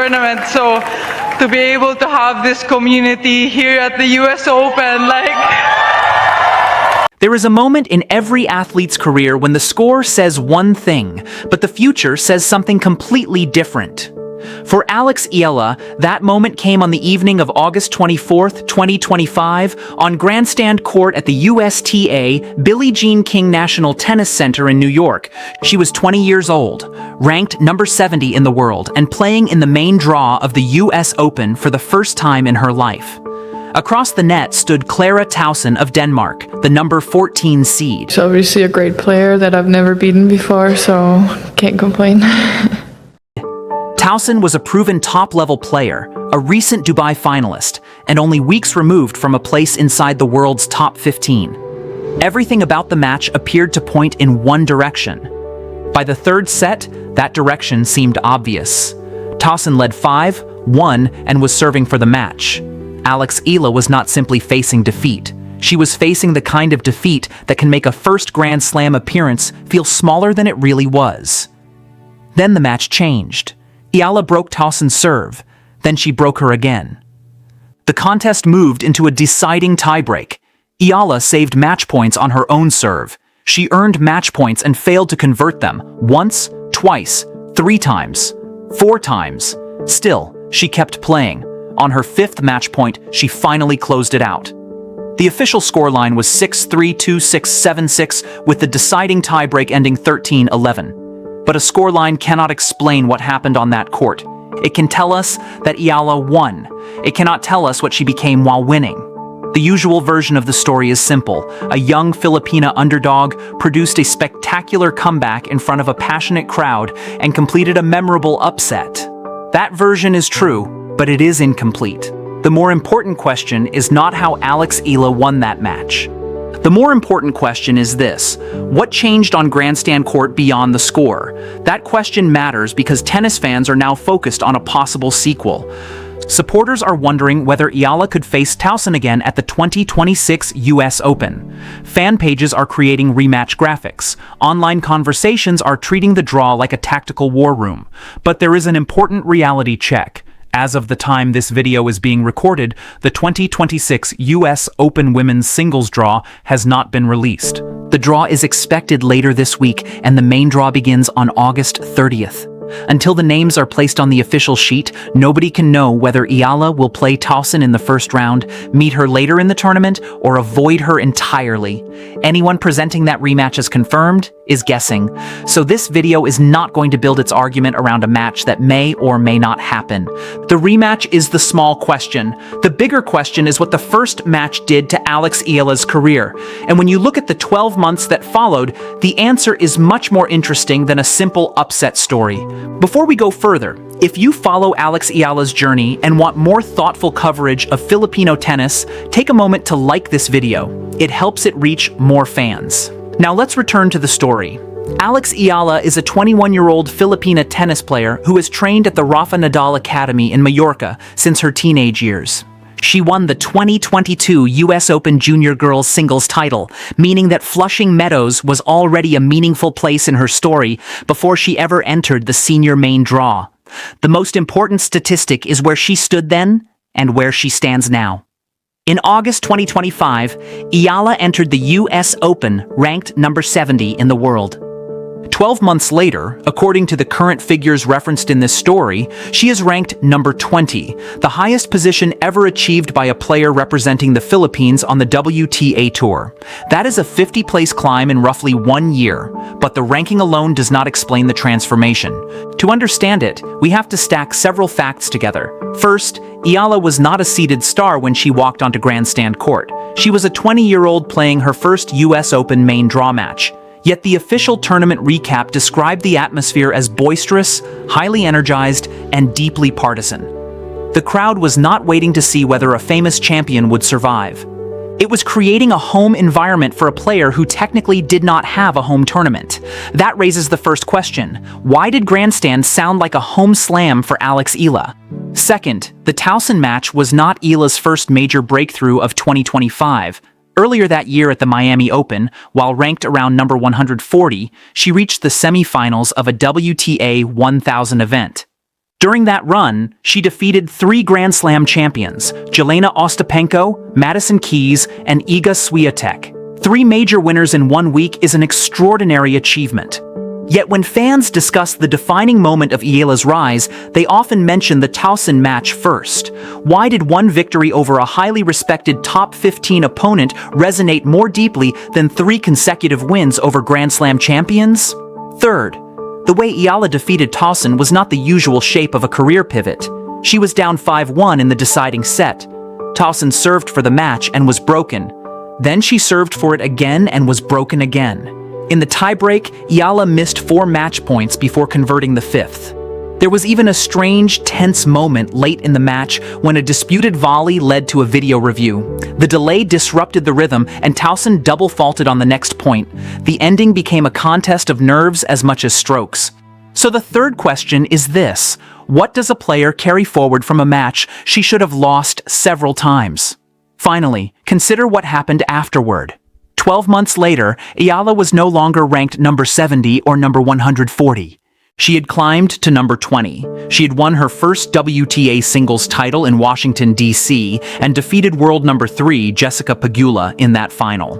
tournament. So to be able to have this community here at the US Open, There is a moment in every athlete's career when the score says one thing, but the future says something completely different. For Alex Eala, that moment came on the evening of August 24th, 2025, on Grandstand Court at the USTA Billie Jean King National Tennis Center in New York. She was 20 years old, ranked number 70 in the world, and playing in the main draw of the US Open for the first time in her life. Across the net stood Clara Tauson of Denmark, the number 14 seed. She's obviously a great player that I've never beaten before, so can't complain. Tauson was a proven top-level player, a recent Dubai finalist, and only weeks removed from a place inside the world's top 15. Everything about the match appeared to point in one direction. By the third set, that direction seemed obvious. Tauson led 5-1 and was serving for the match. Alex Eala was not simply facing defeat. She was facing the kind of defeat that can make a first Grand Slam appearance feel smaller than it really was. Then the match changed. Eala broke Tauson's serve, then she broke her again. The contest moved into a deciding tiebreak. Eala saved match points on her own serve. She earned match points and failed to convert them once, twice, 3 times, 4 times. Still, she kept playing. On her 5th match point, she finally closed it out. The official scoreline was 6-3, 2-6, 7-6, with the deciding tiebreak ending 13-11. But a scoreline cannot explain what happened on that court. It can tell us that Eala won. It cannot tell us what she became while winning. The usual version of the story is simple. A young Filipina underdog produced a spectacular comeback in front of a passionate crowd and completed a memorable upset. That version is true, but it is incomplete. The more important question is not how Alex Eala won that match. The more important question is this: what changed on Grandstand Court beyond the score? That question matters because tennis fans are now focused on a possible sequel. Supporters are wondering whether Eala could face Tauson again at the 2026 US Open. Fan pages are creating rematch graphics. Online conversations are treating the draw like a tactical war room. But there is an important reality check. As of the time this video is being recorded, the 2026 US Open Women's Singles draw has not been released. The draw is expected later this week, and the main draw begins on August 30th. Until the names are placed on the official sheet, nobody can know whether Eala will play Tauson in the first round, meet her later in the tournament, or avoid her entirely. Anyone presenting that rematch as confirmed is guessing, so this video is not going to build its argument around a match that may or may not happen. The rematch is the small question. The bigger question is what the first match did to Alex Eala's career. And when you look at the 12 months that followed, the answer is much more interesting than a simple upset story. Before we go further, if you follow Alex Eala's journey and want more thoughtful coverage of Filipino tennis, take a moment to like this video. It helps it reach more fans. Now let's return to the story. Alex Eala is a 21-year-old Filipina tennis player who has trained at the Rafa Nadal Academy in Mallorca since her teenage years. She won the 2022 US Open Junior Girls Singles title, meaning that Flushing Meadows was already a meaningful place in her story before she ever entered the senior main draw. The most important statistic is where she stood then and where she stands now. In August 2025, Eala entered the US Open ranked number 70 in the world. 12 months later, according to the current figures referenced in this story, she is ranked number 20, the highest position ever achieved by a player representing the Philippines on the WTA Tour. That is a 50-place climb in roughly 1 year, but the ranking alone does not explain the transformation. To understand it, we have to stack several facts together. First, Eala was not a seeded star when she walked onto Grandstand Court. She was a 20-year-old playing her first US Open main draw match. Yet the official tournament recap described the atmosphere as boisterous, highly energized, and deeply partisan. The crowd was not waiting to see whether a famous champion would survive. It was creating a home environment for a player who technically did not have a home tournament. That raises the first question: why did Grandstand sound like a home slam for Alex Eala? Second, the Tauson match was not Eala's first major breakthrough of 2025. Earlier that year at the Miami Open, while ranked around number 140, she reached the semifinals of a WTA 1000 event. During that run, she defeated 3 Grand Slam champions, Jelena Ostapenko, Madison Keys, and Iga Swiatek. 3 major winners in 1 week is an extraordinary achievement. Yet when fans discuss the defining moment of Eala's rise, they often mention the Tauson match first. Why did one victory over a highly respected top 15 opponent resonate more deeply than 3 consecutive wins over Grand Slam champions? Third, the way Eala defeated Tauson was not the usual shape of a career pivot. She was down 5-1 in the deciding set. Tauson served for the match and was broken. Then she served for it again and was broken again. In the tiebreak, Eala missed 4 match points before converting the 5th. There was even a strange, tense moment late in the match when a disputed volley led to a video review. The delay disrupted the rhythm, and Tauson double faulted on the next point. The ending became a contest of nerves as much as strokes. So the third question is this: what does a player carry forward from a match she should have lost several times? Finally, consider what happened afterward. 12 months later, Eala was no longer ranked number 70 or number 140. She had climbed to number 20. She had won her first WTA singles title in Washington, D.C., and defeated world number 3, Jessica Pegula, in that final.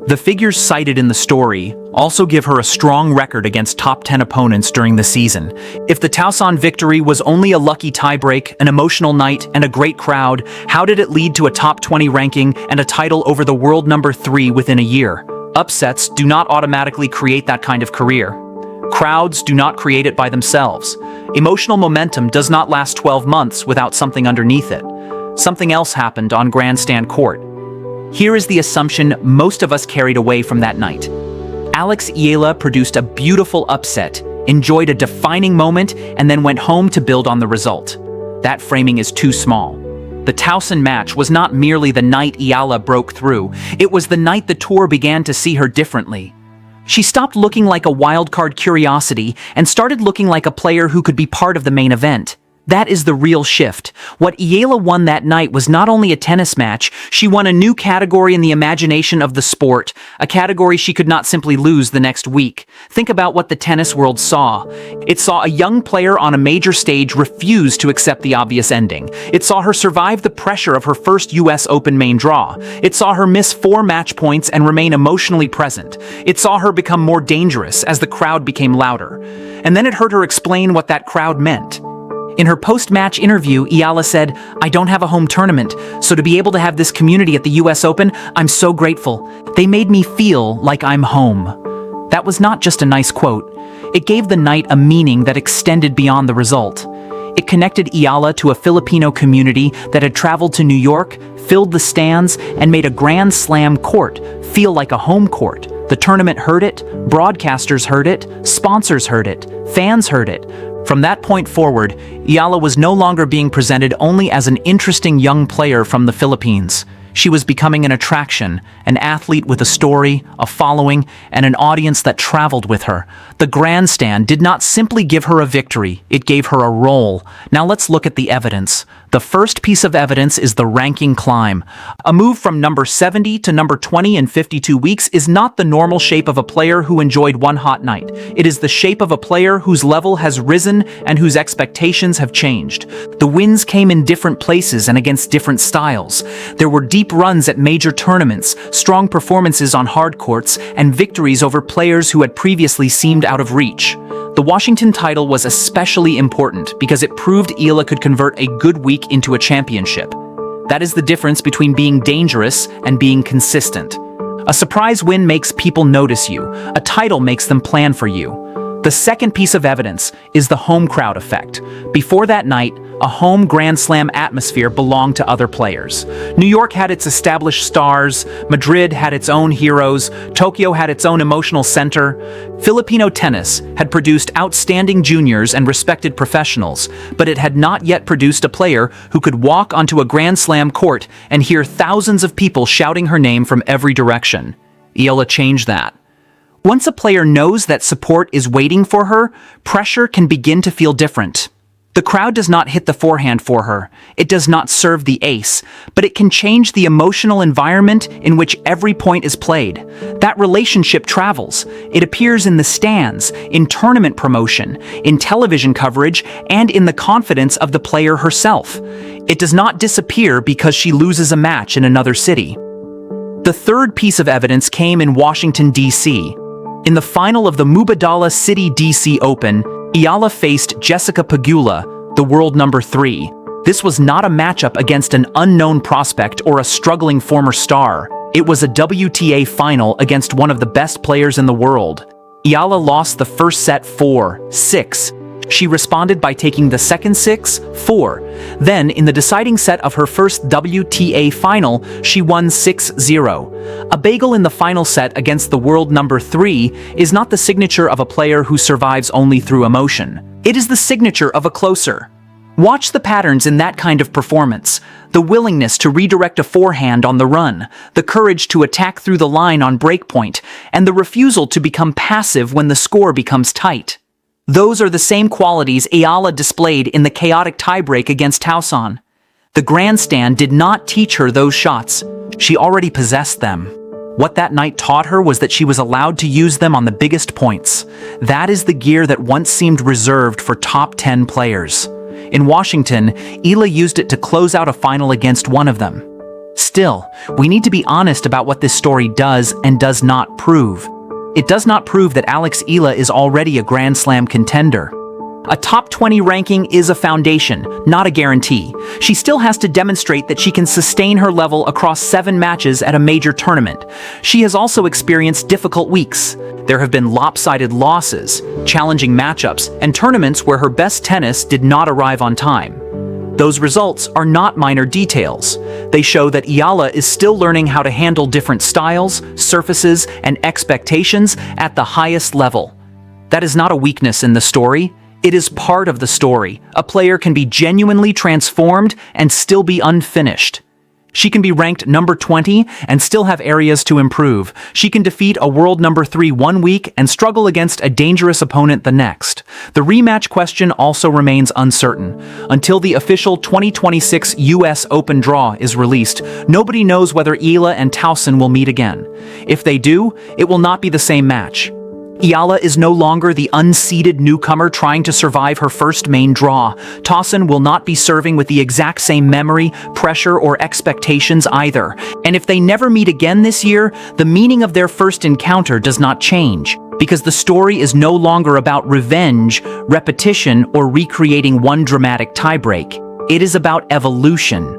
The figures cited in the story also give her a strong record against top 10 opponents during the season. If the Tauson victory was only a lucky tiebreak, an emotional night, and a great crowd, how did it lead to a top 20 ranking and a title over the world number 3 within a year? Upsets do not automatically create that kind of career. Crowds do not create it by themselves. Emotional momentum does not last 12 months without something underneath it. Something else happened on Grandstand Court. Here is the assumption most of us carried away from that night. Eala produced a beautiful upset, enjoyed a defining moment, and then went home to build on the result. That framing is too small. The Tauson match was not merely the night Eala broke through, it was the night the tour began to see her differently. She stopped looking like a wildcard curiosity and started looking like a player who could be part of the main event. That is the real shift. What Eala won that night was not only a tennis match, she won a new category in the imagination of the sport, a category she could not simply lose the next week. Think about what the tennis world saw. It saw a young player on a major stage refuse to accept the obvious ending. It saw her survive the pressure of her first US Open main draw. It saw her miss 4 match points and remain emotionally present. It saw her become more dangerous as the crowd became louder. And then it heard her explain what that crowd meant. In her post-match interview, Eala said, "I don't have a home tournament, so to be able to have this community at the US Open, I'm so grateful. They made me feel like I'm home." That was not just a nice quote. It gave the night a meaning that extended beyond the result. It connected Eala to a Filipino community that had traveled to New York, filled the stands, and made a Grand Slam court feel like a home court. The tournament heard it, broadcasters heard it, sponsors heard it, fans heard it. From that point forward, Eala was no longer being presented only as an interesting young player from the Philippines. She was becoming an attraction, an athlete with a story, a following, and an audience that traveled with her. The grandstand did not simply give her a victory, it gave her a role. Now let's look at the evidence. The first piece of evidence is the ranking climb. A move from number 70 to number 20 in 52 weeks is not the normal shape of a player who enjoyed one hot night. It is the shape of a player whose level has risen and whose expectations have changed. The wins came in different places and against different styles. There were deep runs at major tournaments, strong performances on hard courts, and victories over players who had previously seemed out of reach. The Washington title was especially important because it proved Eala could convert a good week into a championship. That is the difference between being dangerous and being consistent. A surprise win makes people notice you. A title makes them plan for you. The second piece of evidence is the home crowd effect. Before that night, a home Grand Slam atmosphere belonged to other players. New York had its established stars, Madrid had its own heroes, Tokyo had its own emotional center. Filipino tennis had produced outstanding juniors and respected professionals, but it had not yet produced a player who could walk onto a Grand Slam court and hear thousands of people shouting her name from every direction. Eala changed that. Once a player knows that support is waiting for her, pressure can begin to feel different. The crowd does not hit the forehand for her, it does not serve the ace, but it can change the emotional environment in which every point is played. That relationship travels. It appears in the stands, in tournament promotion, in television coverage, and in the confidence of the player herself. It does not disappear because she loses a match in another city. The third piece of evidence came in Washington, D.C. In the final of the Mubadala City D.C. Open, Eala faced Jessica Pegula, the world number 3. This was not a matchup against an unknown prospect or a struggling former star. It was a WTA final against one of the best players in the world. Eala lost the first set 4-6. She responded by taking the second 6-4. Then, in the deciding set of her first WTA final, she won 6-0. A bagel in the final set against the world number 3 is not the signature of a player who survives only through emotion. It is the signature of a closer. Watch the patterns in that kind of performance. The willingness to redirect a forehand on the run, the courage to attack through the line on breakpoint, and the refusal to become passive when the score becomes tight. Those are the same qualities Eala displayed in the chaotic tiebreak against Tauson. The grandstand did not teach her those shots. She already possessed them. What that night taught her was that she was allowed to use them on the biggest points. That is the gear that once seemed reserved for top 10 players. In Washington, Eala used it to close out a final against one of them. Still, we need to be honest about what this story does and does not prove. It does not prove that Alex Eala is already a Grand Slam contender. A top 20 ranking is a foundation, not a guarantee. She still has to demonstrate that she can sustain her level across 7 matches at a major tournament. She has also experienced difficult weeks. There have been lopsided losses, challenging matchups, and tournaments where her best tennis did not arrive on time. Those results are not minor details. They show that Eala is still learning how to handle different styles, surfaces, and expectations at the highest level. That is not a weakness in the story. It is part of the story. A player can be genuinely transformed and still be unfinished. She can be ranked number 20 and still have areas to improve. She can defeat a world number 3 one week and struggle against a dangerous opponent the next. The rematch question also remains uncertain. Until the official 2026 US Open draw is released, nobody knows whether Eala and Tauson will meet again. If they do, it will not be the same match. Eala is no longer the unseeded newcomer trying to survive her first main draw. Tauson will not be serving with the exact same memory, pressure, or expectations either. And if they never meet again this year, the meaning of their first encounter does not change, because the story is no longer about revenge, repetition, or recreating one dramatic tiebreak. It is about evolution.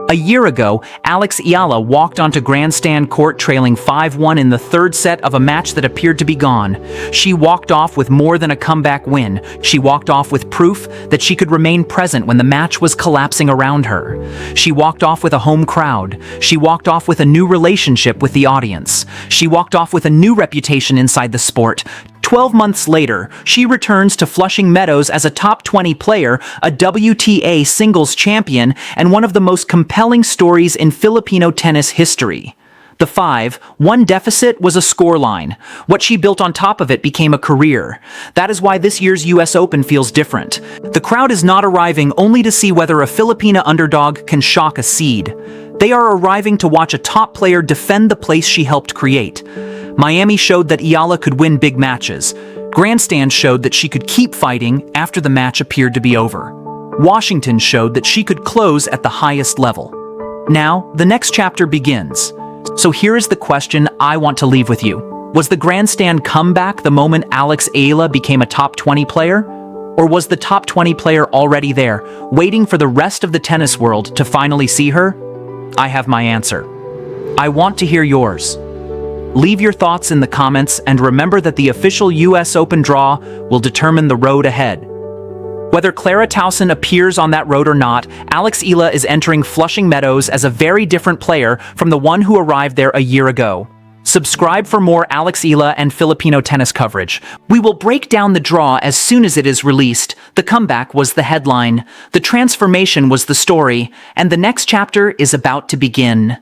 A year ago, Alex Eala walked onto Grandstand Court trailing 5-1 in the third set of a match that appeared to be gone. She walked off with more than a comeback win. She walked off with proof that she could remain present when the match was collapsing around her. She walked off with a home crowd. She walked off with a new relationship with the audience. She walked off with a new reputation inside the sport. 12 months later, she returns to Flushing Meadows as a top 20 player, a WTA singles champion, and one of the most compelling stories in Filipino tennis history. The 5-1 deficit was a scoreline. What she built on top of it became a career. That is why this year's US Open feels different. The crowd is not arriving only to see whether a Filipina underdog can shock a seed. They are arriving to watch a top player defend the place she helped create. Miami showed that Eala could win big matches. Grandstand showed that she could keep fighting after the match appeared to be over. Washington showed that she could close at the highest level. Now, the next chapter begins. So here is the question I want to leave with you. Was the Grandstand comeback the moment Alex Eala became a top 20 player? Or was the top 20 player already there, waiting for the rest of the tennis world to finally see her? I have my answer. I want to hear yours. Leave your thoughts in the comments and remember that the official US Open draw will determine the road ahead. Whether Clara Tauson appears on that road or not, Alex Eala is entering Flushing Meadows as a very different player from the one who arrived there a year ago. Subscribe for more Alex Eala and Filipino tennis coverage. We will break down the draw as soon as it is released. The comeback was the headline, the transformation was the story, and the next chapter is about to begin.